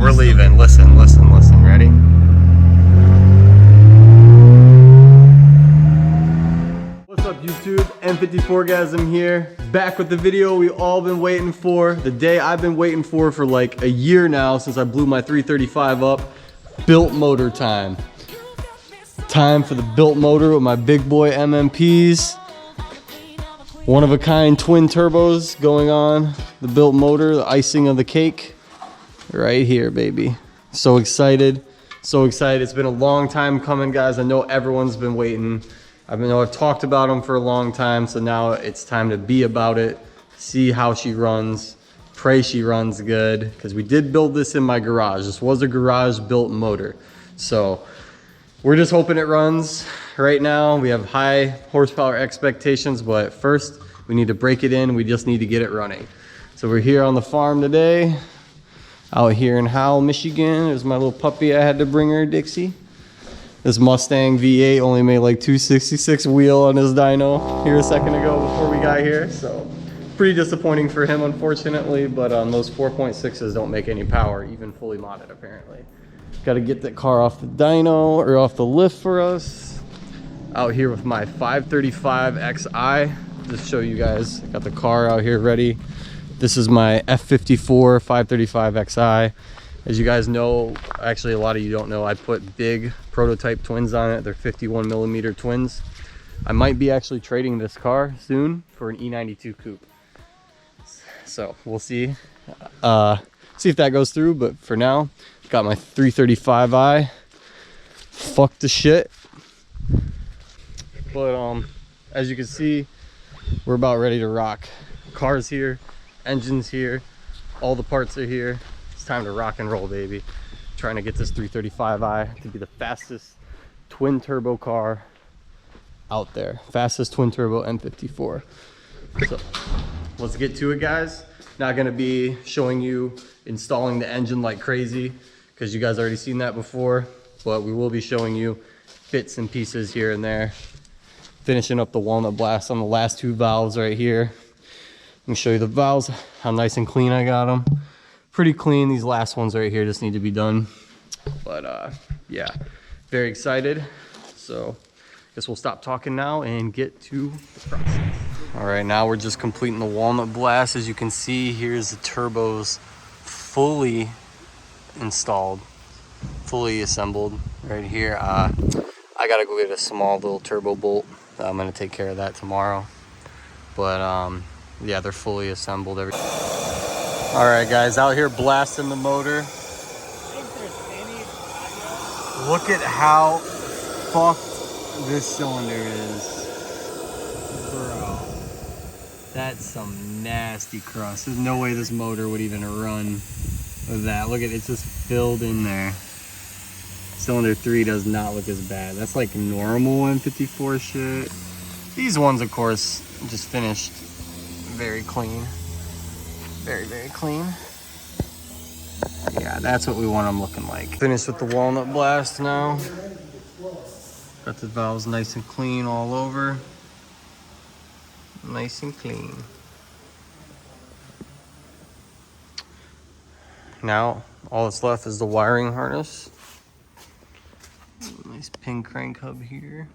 we're leaving. Listen, listen, listen. Ready? What's up, YouTube? N54gasm here. Back with the video we all been waiting for. The day I've been waiting for like a year now since I blew my 335 up. Built motor time. Time for the built motor with my big boy MMPs. One of a kind twin turbos going on. The built motor, the icing of the cake. Right here, baby. So excited. So excited. It's been a long time coming, guys. I know everyone's been waiting. I've talked about them for a long time, so now it's time to be about it. See how she runs. Pray she runs good, because we did build this in my garage. This was a garage built motor. So we're just hoping it runs. Right now, we have high horsepower expectations, but first we need to break it in. We just need to get it running. So we're here on the farm today, out here in Howell, Michigan. There's my little puppy. I had to bring her, Dixie. This Mustang V8 only made like 266 wheel on his dyno here a second ago before we got here. So pretty disappointing for him, unfortunately, but those 4.6s don't make any power, even fully modded apparently. Got to get that car off the dyno or off the lift for us. Out here with my 535 Xi. Just show you guys, I got the car out here ready. This is my F54 535 Xi. As you guys know, actually a lot of you don't know, I put big prototype twins on it. They're 51 millimeter twins. I might be actually trading this car soon for an E92 coupe. So we'll see. See if that goes through, but for now, got my 335i. Fuck the shit. But as you can see, we're about ready to rock. Car's here, engine's here, all the parts are here. It's time to rock and roll, baby. Trying to get this 335i to be the fastest twin turbo car out there. Fastest twin turbo N54. So let's get to it, guys. Not gonna be showing you installing the engine like crazy, because you guys already seen that before, but we will be showing you bits and pieces here and there. Finishing up the walnut blast on the last two valves right here. Let me show you the valves, how nice and clean I got them. Pretty clean. These last ones right here just need to be done. But yeah, very excited. So I guess we'll stop talking now and get to the process. All right, now we're just completing the walnut blast. As you can see, here's the turbos fully installed, fully assembled right here. I gotta go get a small little turbo bolt. I'm gonna take care of that tomorrow. But yeah, they're fully assembled. All right, guys, out here blasting the motor. Look at how fucked this cylinder is. Bro, that's some nasty crust. There's no way this motor would even run with that. Look at it, it's just filled in there. Cylinder 3 does not look as bad. That's like normal N54 shit. These ones, of course, just finished very clean. Very, very clean. Yeah, that's what we want them looking like. Finished with the walnut blast now. Got the valves nice and clean all over. Nice and clean. Now, all that's left is the wiring harness. Nice pin crank hub here.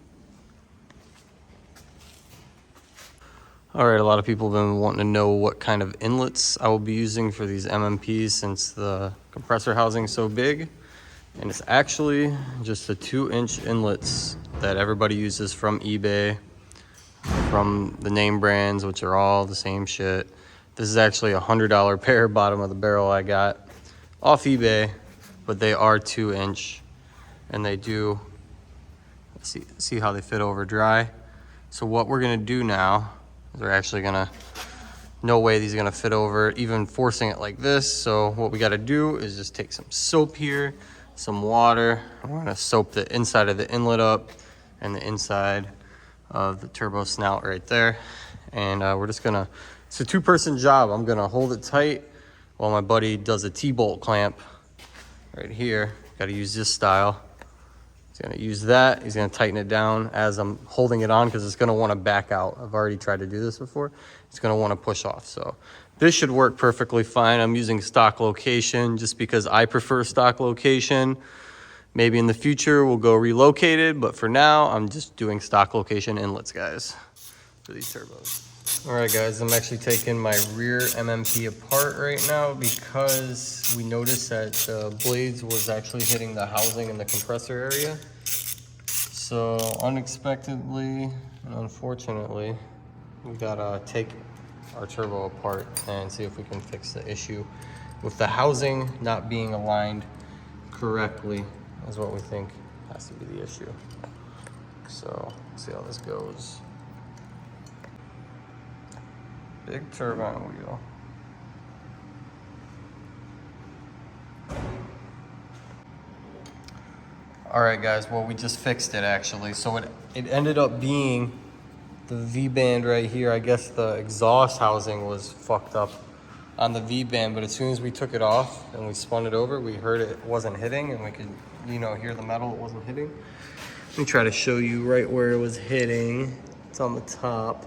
All right, a lot of people have been wanting to know what kind of inlets I will be using for these MMPs since the compressor housing is so big. And it's actually just the 2-inch inlets that everybody uses from eBay, from the name brands, which are all the same shit. This is actually a $100 pair, bottom of the barrel I got off eBay, but they are 2-inch and they do, see how they fit over dry. So what we're gonna do now, they're actually gonna, no way these are gonna fit over, even forcing it like this. So what we gotta do is just take some soap here, some water. We're gonna soap the inside of the inlet up and the inside of the turbo snout right there. And we're just gonna, it's a 2-person job. I'm gonna hold it tight while my buddy does a T-bolt clamp right here. Gotta use this style. He's gonna use that. He's gonna tighten it down as I'm holding it on, because it's gonna wanna back out. I've already tried to do this before. It's gonna wanna push off. So This should work perfectly fine. I'm using stock location just because I prefer stock location. Maybe in the future we'll go relocated, but for now I'm just doing stock location inlets, guys, for these turbos. All right, guys, I'm actually taking my rear MMP apart right now because we noticed that the blades was actually hitting the housing in the compressor area. So unexpectedly and unfortunately, we gotta take our turbo apart and see if we can fix the issue with the housing not being aligned correctly is what we think has to be the issue. So let's see how this goes. Big turbine wheel. All right, guys, well, we just fixed it actually. So it ended up being the V-band right here. I guess the exhaust housing was fucked up on the V-band, but as soon as we took it off and we spun it over, we heard it wasn't hitting, and we could, you know, hear the metal, it wasn't hitting. Let me try to show you right where it was hitting. It's on the top.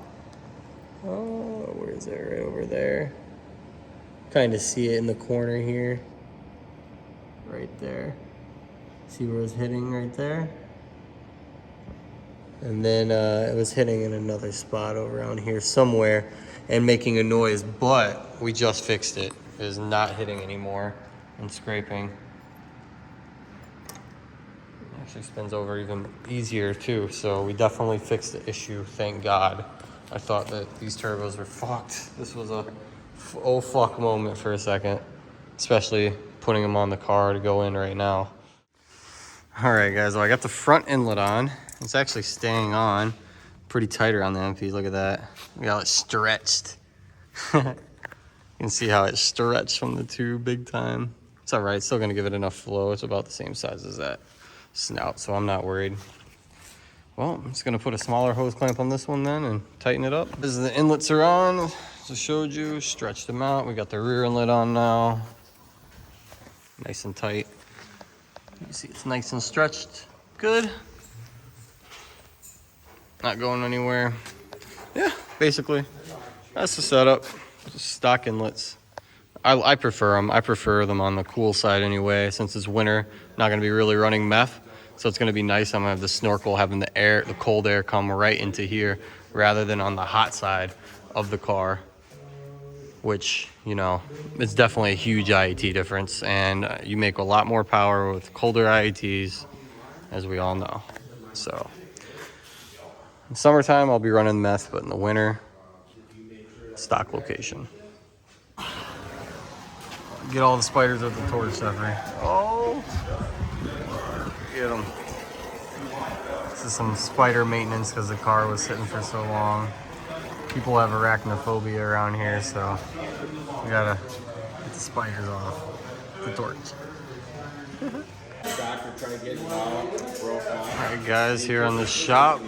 Oh, where is it? Right over there. Kind of see it in the corner here. Right there. See where it was hitting right there? And then it was hitting in another spot over around here somewhere and making a noise, but we just fixed it. It is not hitting anymore and scraping. It actually spins over even easier too, so we definitely fixed the issue, thank God. I thought that these turbos were fucked. This was a oh fuck moment for a second, especially putting them on the car to go in right now. All right, guys, well, I got the front inlet on. It's actually staying on pretty tight around the MP. Look at that. We got it stretched. You can see how it stretched from the tube big time. It's all right, still gonna give it enough flow. It's about the same size as that snout, so I'm not worried. Well, I'm just gonna put a smaller hose clamp on this one then and tighten it up. This is the inlets are on, as I showed you, stretched them out. We got the rear inlet on now. Nice and tight. You see it's nice and stretched. Good. Not going anywhere. Yeah, basically, that's the setup. Just stock inlets. I prefer them. I prefer them on the cool side anyway, since it's winter. Not gonna be really running meth. So it's gonna be nice. I'm gonna have the snorkel having the cold air come right into here rather than on the hot side of the car, which, you know, it's definitely a huge IET difference, and you make a lot more power with colder IETs, as we all know. So in summertime, I'll be running meth, but in the winter, stock location. Get all the spiders at the torch, Jeffrey. Oh, get them. This is some spider maintenance because the car was sitting for so long. People have arachnophobia around here, so we gotta get the spiders off the torch. Alright, guys, here on the shop,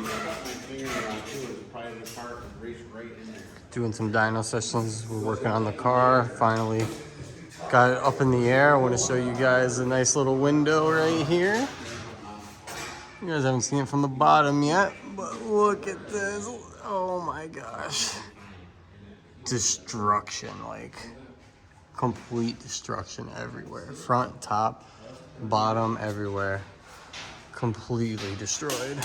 doing some dyno sessions. We're working on the car. Finally got it up in the air. I want to show you guys a nice little window right here. You guys haven't seen it from the bottom yet, but look at this. Oh my gosh. Destruction, like complete destruction everywhere. Front, top, bottom, everywhere. Completely destroyed.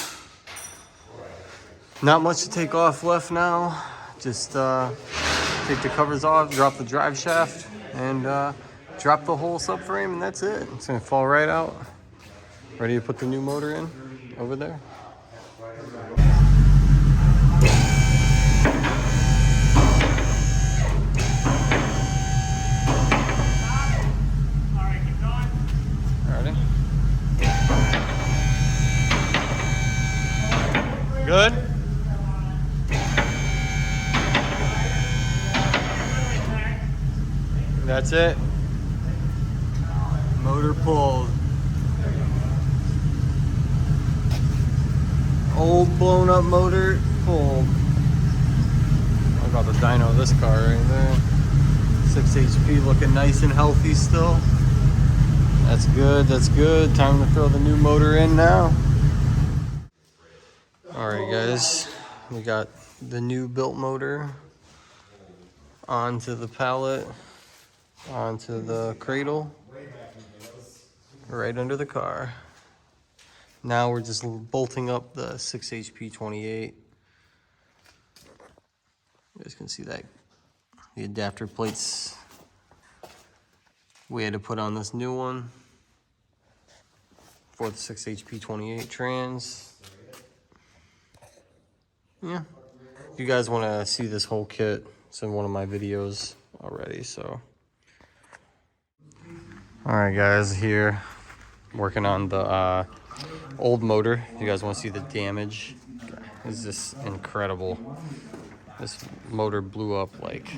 Not much to take off left now. Just take the covers off, drop the drive shaft, and drop the whole subframe, and that's it. It's gonna fall right out. Ready to put the new motor in over there. Ready? Good? That's it. Motor pulled. Old blown up motor pulled. What about the dyno of this car right there? 6 HP looking nice and healthy still. That's good, that's good. Time to throw the new motor in now. Alright guys, we got the new built motor onto the pallet, onto the cradle, right under the car. Now we're just bolting up the 6 HP 28. You guys can see that the adapter plates we had to put on this new one for the 6 HP 28 trans. Yeah, if you guys want to see this whole kit, it's in one of my videos already. So all right guys, here working on the old motor. If you guys want to see the damage, it's just incredible. This motor blew up like,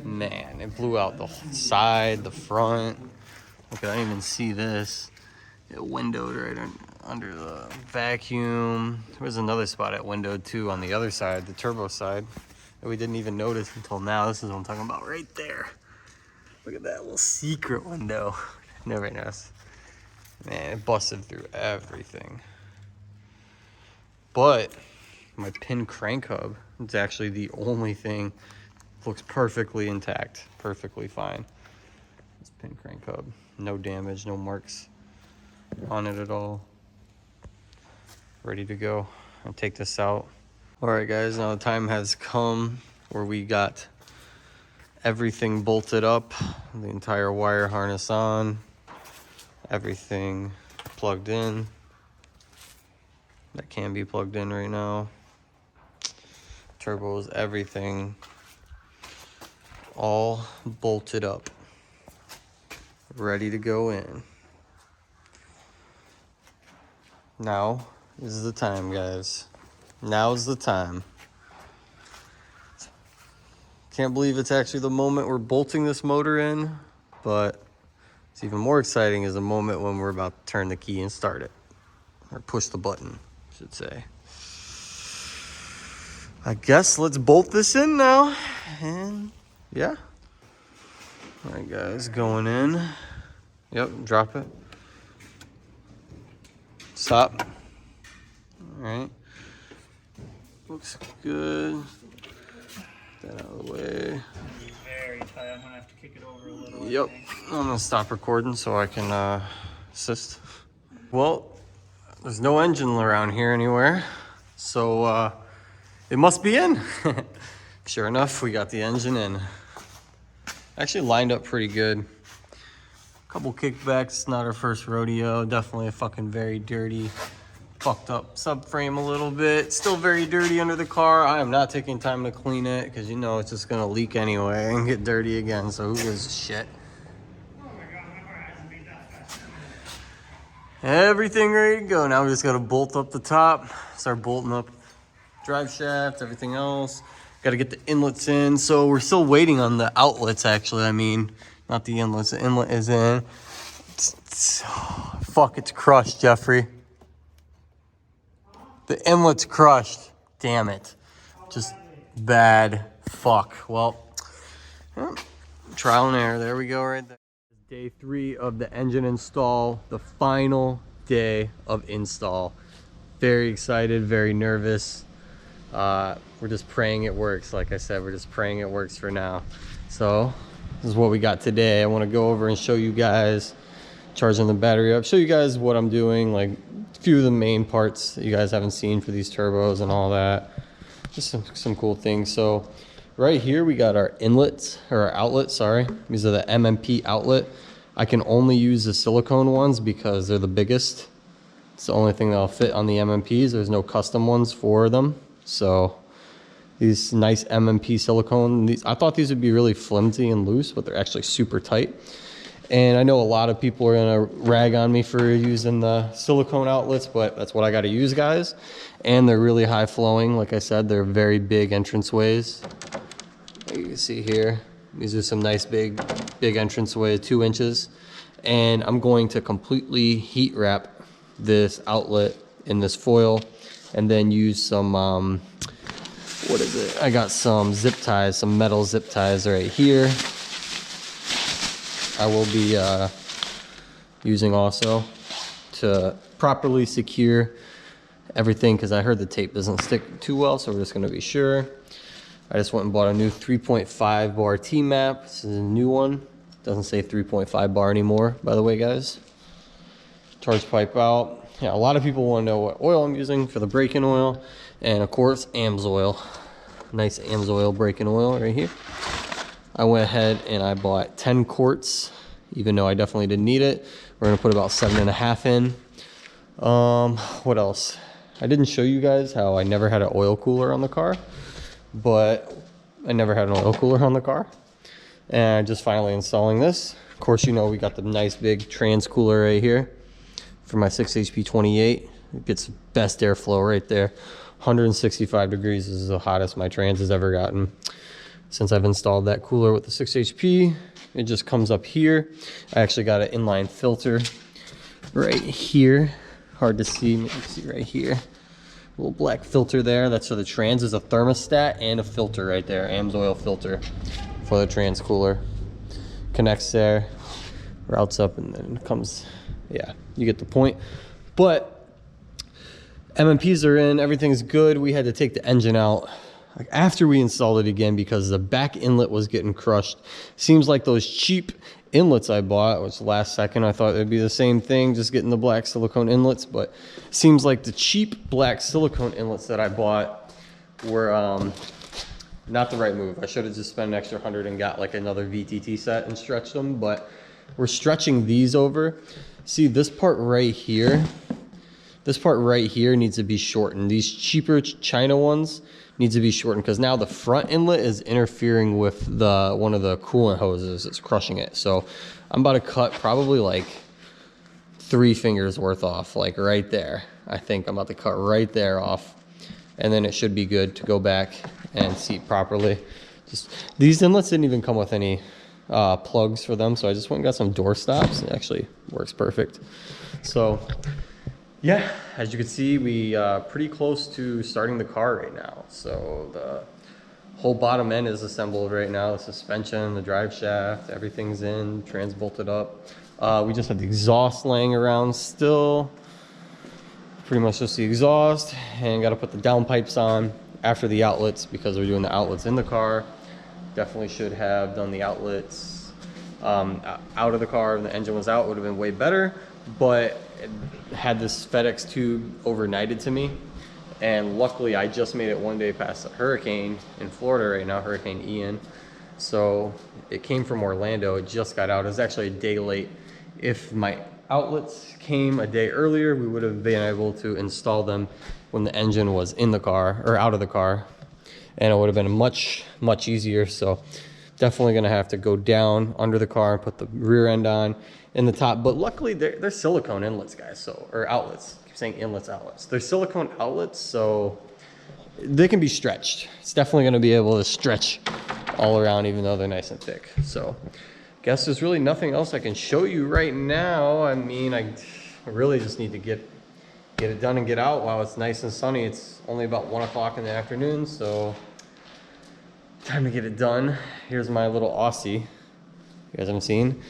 man, it blew out the side, the front. Look, I didn't even see this. It windowed right under the vacuum. There was another spot at windowed too on the other side, the turbo side, that we didn't even notice until now. This is what I'm talking about right there. Look at that little secret window. Never noticed. Man, it busted through everything. But my pin crank hub, it's actually the only thing, looks perfectly intact, perfectly fine. This pin crank hub, no damage, no marks on it at all. Ready to go. I'll take this out. All right guys, now the time has come where we got everything bolted up, the entire wire harness on, everything plugged in that can be plugged in right now, turbos, everything all bolted up, ready to go in. Now is the time, guys. Now is the time. Can't believe it's actually the moment we're bolting this motor in, but it's even more exciting is the moment when we're about to turn the key and start it, or push the button, I should say. I guess let's bolt this in now, and yeah. All right, guys, going in. Yep, drop it. Stop. All right. Looks good. Get that out of the way. Very tight. I'm gonna have to kick it over a little. Yep. I'm gonna stop recording so I can assist. Well, there's no engine around here anywhere, so it must be in. Sure enough, we got the engine in. Actually lined up pretty good. Couple kickbacks, not our first rodeo. Definitely a fucking very dirty, fucked up subframe a little bit. Still very dirty under the car. I am not taking time to clean it because you know it's just gonna leak anyway and get dirty again, so who gives a shit? Everything ready to go. Now we just gotta bolt up the top, start bolting up drive shaft, everything else. Gotta get the inlets in. So we're still waiting on the outlets actually. I mean, not the inlets. The inlet is in. Fuck, it's crushed, Jeffrey. The inlet's crushed. Damn it. Just bad. Fuck. Well, trial and error. There we go right there. Day 3 of the engine install. The final day of install. Very excited, very nervous. We're just praying it works. Like I said, we're just praying it works for now. So this is what we got today. I want to go over and show you guys charging the battery up, show you guys what I'm doing, like a few of the main parts that you guys haven't seen for these turbos and all that. Just some cool things. So right here we got our inlets, or our outlets, sorry. These are the MMP outlet. I can only use the silicone ones because they're the biggest. It's the only thing that'll fit on the MMPs. There's no custom ones for them. So these nice MMP silicone, I thought these would be really flimsy and loose, but they're actually super tight. And I know a lot of people are gonna rag on me for using the silicone outlets, but that's what I gotta use, guys. And they're really high flowing. Like I said, they're very big entranceways. You can see here, these are some nice big entranceways, 2 inches. And I'm going to completely heat wrap this outlet in this foil and then use some, what is it? I got some zip ties, some metal zip ties right here. I will be using also to properly secure everything because I heard the tape doesn't stick too well, so we're just gonna be sure. I just went and bought a new 3.5 bar T-map. This is a new one. Doesn't say 3.5 bar anymore, by the way, guys. Charge pipe out. Yeah, a lot of people want to know what oil I'm using for the break-in oil. And of course, AMSOIL. Nice AMSOIL break-in oil right here. I went ahead and I bought 10 quarts, even though I definitely didn't need it. We're gonna put about 7.5 in. What else? I didn't show you guys how I never had an oil cooler on the car, but I never had an oil cooler on the car. And just finally installing this. Of course, you know, we got the nice big trans cooler right here for my 6HP 28. It gets best airflow right there. 165 degrees this is the hottest my trans has ever gotten since I've installed that cooler with the 6HP. It just comes up here. I actually got an inline filter right here. Hard to see, maybe see right here. A little black filter there. That's for the trans. Is a thermostat and a filter right there. AMSOIL filter for the trans cooler. Connects there, routes up, and then comes, yeah, you get the point. But MMPs are in, everything's good. We had to take the engine out like after we installed it again because the back inlet was getting crushed. Seems like those cheap inlets I bought, which last second I thought it'd be the same thing, just getting the black silicone inlets, but seems like the cheap black silicone inlets that I bought were not the right move. I should have just spent an extra 100 and got like another VTT set and stretched them, but we're stretching these over. See this part right here? This part right here needs to be shortened. These cheaper China ones needs to be shortened because now the front inlet is interfering with the one of the coolant hoses. It's crushing it. So I'm about to cut probably like 3 fingers worth off, like right there. I think I'm about to cut right there off, and then it should be good to go back and seat properly. Just these inlets didn't even come with any plugs for them, so I just went and got some door stops. It actually works perfect. So yeah, as you can see, we pretty close to starting the car right now. So the whole bottom end is assembled right now. The suspension, the drive shaft, everything's in, trans bolted up. We just have the exhaust laying around still. Pretty much just the exhaust, and got to put the downpipes on after the outlets because we're doing the outlets in the car. Definitely should have done the outlets out of the car when the engine was out. Would have been way better, but it had this FedEx tube overnighted to me, and luckily I just made it one day past a hurricane in Florida right now, Hurricane Ian. So it came from Orlando. It just got out. It was actually a day late. If my outlets came a day earlier, we would have been able to install them when the engine was in the car or out of the car, and it would have been much easier. So definitely gonna have to go down under the car and put the rear end on in the top. But luckily they're silicone inlets, guys, so, or outlets. I keep saying inlets, outlets. They're silicone outlets, so they can be stretched. It's definitely gonna be able to stretch all around, even though they're nice and thick. So guess there's really nothing else I can show you right now. I mean, I really just need to get it done and get out while it's nice and sunny. It's only about 1 o'clock in the afternoon, so time to get it done. Here's my little Aussie. You guys haven't seen.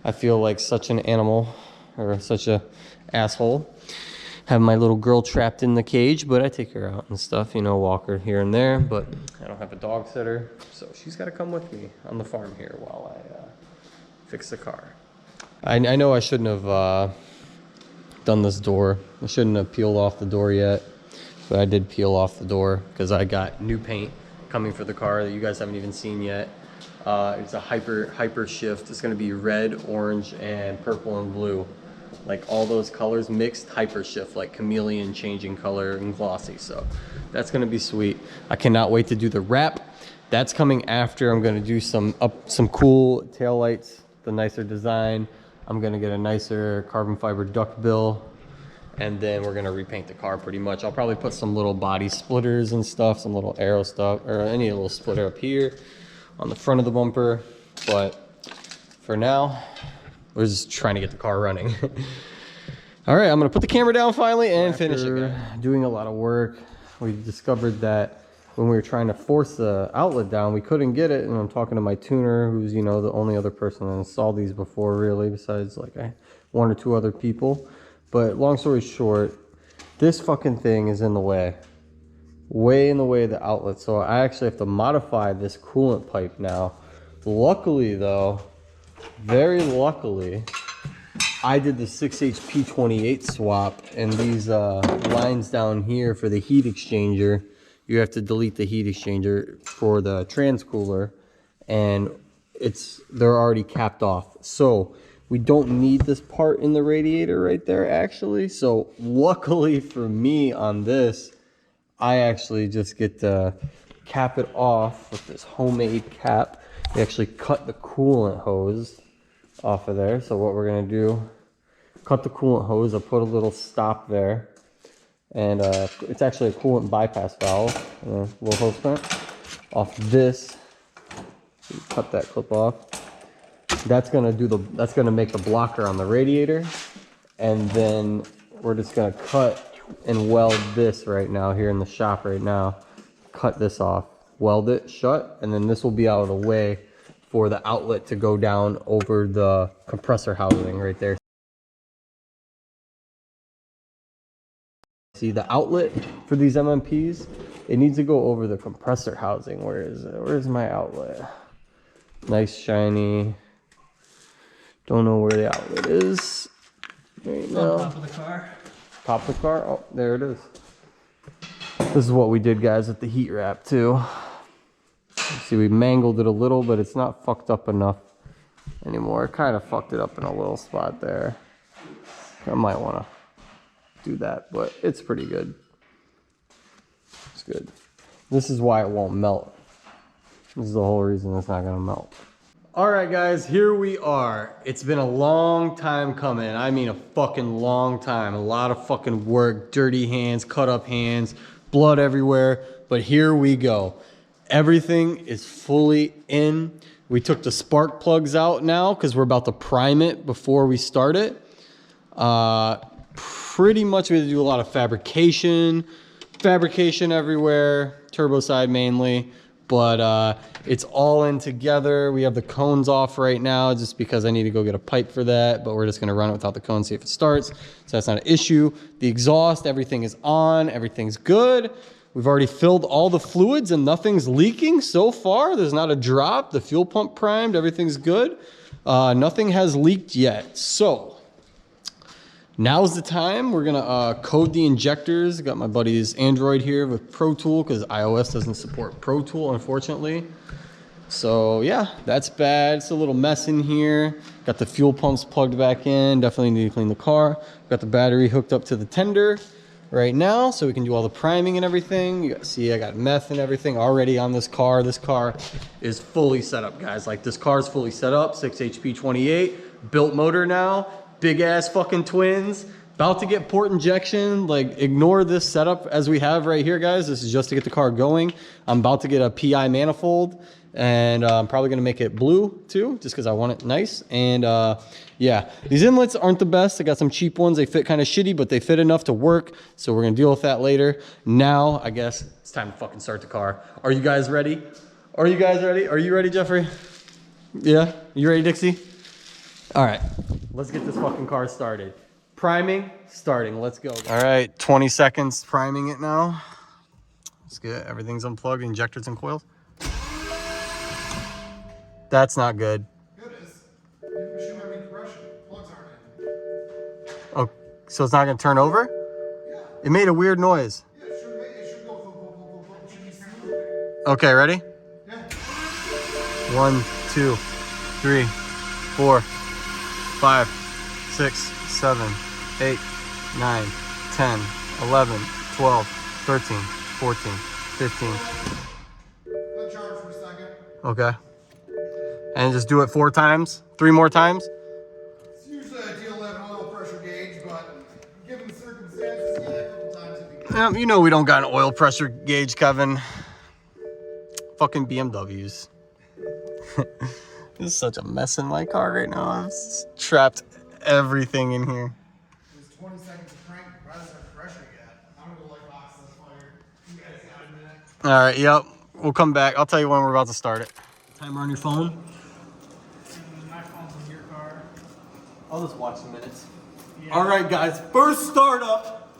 I feel like such an animal, or such a asshole. Have my little girl trapped in the cage, but I take her out and stuff, you know, walk her here and there, but I don't have a dog sitter, so she's gotta come with me on the farm here while I fix the car. I know I shouldn't have done this door. I shouldn't have peeled off the door yet, but I did peel off the door because I got new paint coming for the car that you guys haven't even seen yet. It's a hyper shift. It's gonna be red, orange, and purple and blue. Like all those colors mixed, hyper shift, like chameleon changing color and glossy. So that's gonna be sweet. I cannot wait to do the wrap. That's coming after. I'm gonna do some cool tail lights, the nicer design. I'm gonna get a nicer carbon fiber duck bill, and then we're gonna repaint the car pretty much. I'll probably put some little body splitters and stuff, some little arrow stuff, or any little splitter up here on the front of the bumper. But for now, we're just trying to get the car running. All right, I'm gonna put the camera down finally and finish it. Doing a lot of work, we discovered that when we were trying to force the outlet down, we couldn't get it. And I'm talking to my tuner, who's, you know, the only other person that installed these before, really, besides like 1 or 2 other people. But long story short, this fucking thing is in the way. way in the way of the outlet. So I actually have to modify this coolant pipe now. Luckily though, very luckily, I did the 6HP28 swap, and these lines down here for the heat exchanger, you have to delete the heat exchanger for the transcooler, and they're already capped off. So we don't need this part in the radiator right there actually. So luckily for me on this, I actually just get to cap it off with this homemade cap. They actually cut the coolant hose off of there. So what we're gonna do, cut the coolant hose. I put a little stop there, and it's actually a coolant bypass valve, a little hose clamp off this. So you cut that clip off. That's gonna make the blocker on the radiator, and then we're just gonna cut and weld this right now here in the shop right now. Cut this off, weld it shut, and then this will be out of the way for the outlet to go down over the compressor housing right there. See the outlet for these MMPs, it needs to go over the compressor housing. Where is it? Where's my outlet? Nice shiny. Don't know where the outlet is right now. Top of the car. Top of the car? Oh, there it is. This is what we did, guys, with the heat wrap too. See, we mangled it a little, but it's not fucked up enough anymore. It kind of fucked it up in a little spot there. I might want to do that, but it's pretty good. It's good. This is why it won't melt. This is the whole reason it's not gonna melt. All right, guys, here we are. It's been a long time coming. I mean, a fucking long time. A lot of fucking work, dirty hands, cut up hands, blood everywhere, but here we go. Everything is fully in. We took the spark plugs out now because we're about to prime it before we start it. Pretty much we had to do a lot of fabrication everywhere, turbo side mainly, but it's all in together. We have the cones off right now just because I need to go get a pipe for that, but we're just gonna run it without the cones, see if it starts. So that's not an issue. The exhaust, everything is on, everything's good. We've already filled all the fluids and nothing's leaking so far. There's not a drop. The fuel pump primed, everything's good. Nothing has leaked yet. So now's the time. We're gonna code the injectors. Got my buddy's Android here with Pro Tool because iOS doesn't support Pro Tool, unfortunately. So yeah, that's bad. It's a little mess in here. Got the fuel pumps plugged back in. Definitely need to clean the car. Got the battery hooked up to the tender right now so we can do all the priming and everything. You see, I got meth and everything already on this car. This car is fully set up, guys. Like, this car is fully set up. 6HP28, built motor now. Big ass fucking twins, about to get port injection. Like, ignore this setup as we have right here, guys. This is just to get the car going. I'm about to get a PI manifold, and I'm probably gonna make it blue too, just because I want it nice. And yeah, these inlets aren't the best. I got some cheap ones. They fit kind of shitty, but they fit enough to work. So we're gonna deal with that later. Now, I guess it's time to fucking start the car. Are you guys ready? Are you guys ready? Are you ready, Jeffrey? Yeah, you ready, Dixie? All right, let's get this fucking car started. Priming, starting, let's go. All right, 20 seconds priming it now. Let's get everything's unplugged, injectors and coils. That's not good. It is. You shouldn't have any compression. Plugs aren't in. Oh, so it's not gonna turn over? Yeah. It made a weird noise. Yeah, it should go. It should be smooth. Okay, ready? Yeah. 1, 2, 3, 4, 5, 6, 7, 8, 9, 10, 11, 12, 13, 14, 15. Let charge for a second. Okay. And just do it 4 times? 3 more times? It's usually ideal to have an oil pressure gauge, but given the circumstances, yeah, a couple times would be good. You know we don't got an oil pressure gauge, Kevin. Fucking BMWs. This is such a mess in my car right now. I've trapped everything in here. There's 20 seconds of crank. Rather than pressure yet. I'm gonna go like box this fire. You guys got a minute. All right, yep. We'll come back. I'll tell you when we're about to start it. Timer on your phone? My phone's in your car. I'll just watch the minutes. Yeah. All right, guys. First startup.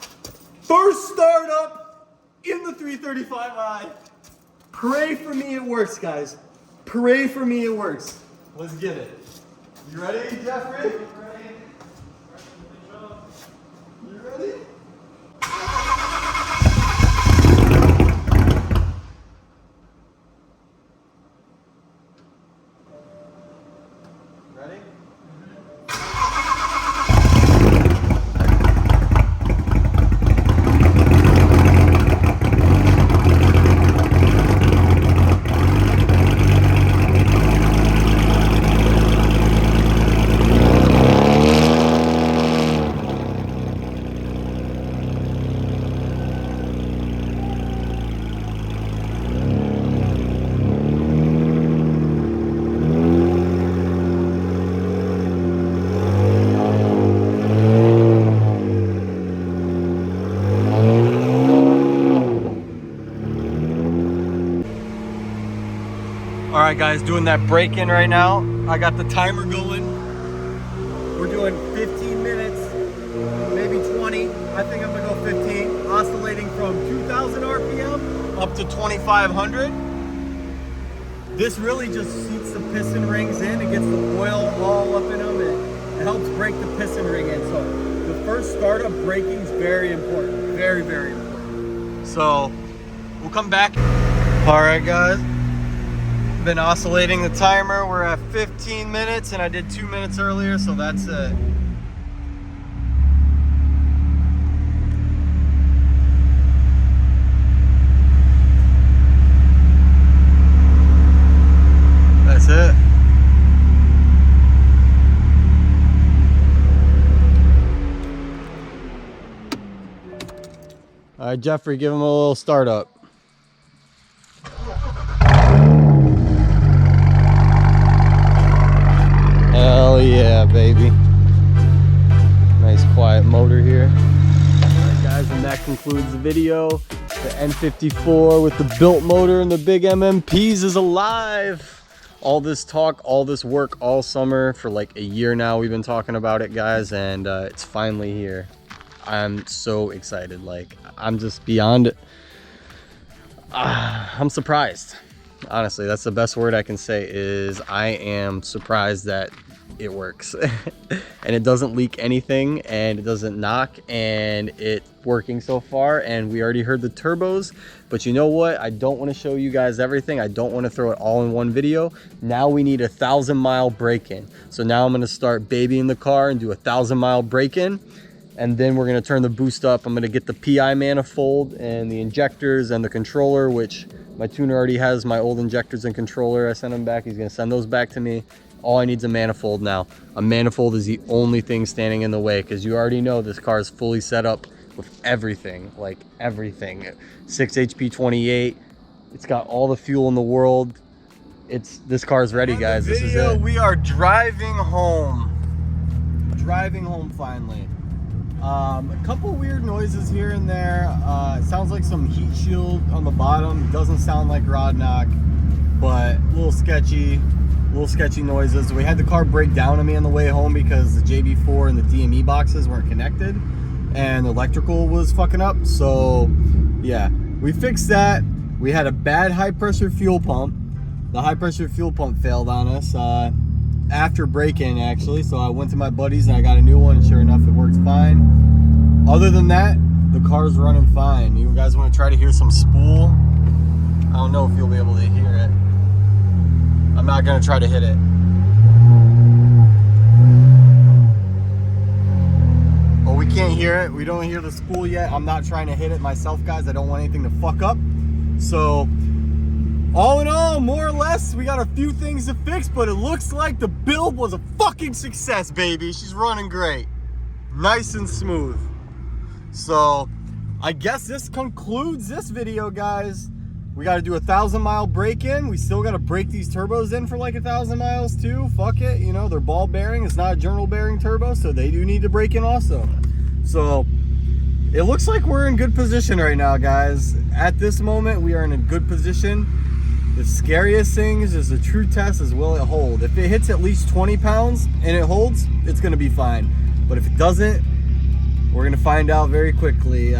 First startup. in the 335i. Pray for me it works, guys. Pray for me it works. Let's get it. You ready, Jeffrey? You ready? Ready? All right, guys, doing that break-in right now. I got the timer going. We're doing 15 minutes, maybe 20. I think I'm gonna go 15. Oscillating from 2,000 RPM up to 2,500. This really just seats the piston rings in. It gets the oil all up in them. It helps break the piston ring in. So the first startup braking is very important. Very, very important. So we'll come back. All right, guys. Been oscillating the timer. We're at 15 minutes and I did 2 minutes earlier, so that's it. That's it. All right, Jeffrey, give him a little startup. Hell yeah, baby. Nice quiet motor here. Alright guys, and that concludes the video. The N54 with the built motor and the big MMPs is alive. All this talk, all this work all summer for like a year now. We've been talking about it, guys, and it's finally here. I'm so excited. Like, I'm just beyond it. I'm surprised. Honestly, that's the best word I can say is I am surprised that it works. And it doesn't leak anything and it doesn't knock and it's working so far. And we already heard the turbos, but you know what? I don't want to show you guys everything. I don't want to throw it all in one video. Now we need 1,000-mile break-in. So now I'm going to start babying the car and do 1,000-mile break-in. And then we're going to turn the boost up. I'm going to get the PI manifold and the injectors and the controller, which my tuner already has my old injectors and controller. I sent them back. He's going to send those back to me. All I need is a manifold now. A manifold is the only thing standing in the way because you already know this car is fully set up with everything, like everything. 6 HP 28. It's got all the fuel in the world. This car is ready, guys. This is it. We are driving home. Driving home finally. A couple weird noises here and there. It sounds like some heat shield on the bottom. It doesn't sound like rod knock, but a little sketchy noises. We had the car break down on me on the way home because the JB4 and the DME boxes weren't connected and the electrical was fucking up. So yeah, we fixed that. We had a bad high pressure fuel pump. The high pressure fuel pump failed on us after break-in actually. So I went to my buddies and I got a new one and sure enough it works fine. Other than that, the car's running fine. You guys want to try to hear some spool? I don't know if you'll be able to hear it. I'm not gonna try to hit it. Oh, we can't hear it. We don't hear the spool yet. I'm not trying to hit it myself, guys. I don't want anything to fuck up. So, all in all, more or less, we got a few things to fix, but it looks like the build was a fucking success, baby. She's running great. Nice and smooth. So, I guess this concludes this video, guys. We got to do 1,000-mile break-in. We still got to break these turbos in for like 1,000 miles too. Fuck it, you know, they're ball bearing. It's not a journal bearing turbo, so they do need to break in also. So it looks like we're in good position right now, guys. At this moment, we are in a good position. The scariest thing is the true test is will it hold. If it hits at least 20 pounds and it holds, it's going to be fine. But if it doesn't, we're going to find out very quickly.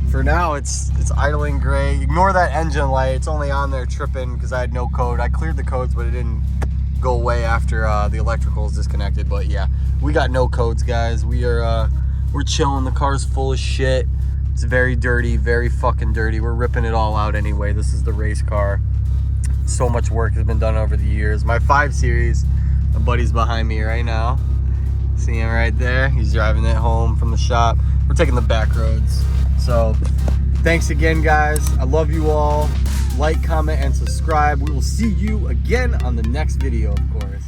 for now, it's idling great. Ignore that engine light. It's only on there tripping because I had no code. I cleared the codes, but it didn't go away after the electrical is disconnected. But yeah, we got no codes, guys. We're chilling. The car's full of shit. It's very dirty, very fucking dirty. We're ripping it all out anyway. This is the race car. So much work has been done over the years. My 5 Series, my buddy's behind me right now. See him right there? He's driving it home from the shop. We're taking the back roads. So thanks again, guys. I love you all. Like, comment, and subscribe. We will see you again on the next video, of course.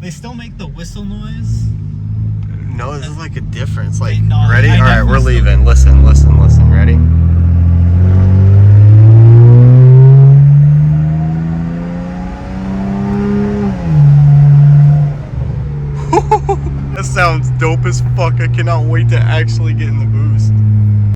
They still make the whistle noise. No, this is like a difference. Like, No, ready? I All right, we're definitely leaving. Listen, listen, listen. Ready? That sounds dope as fuck. I cannot wait to actually get in the boost.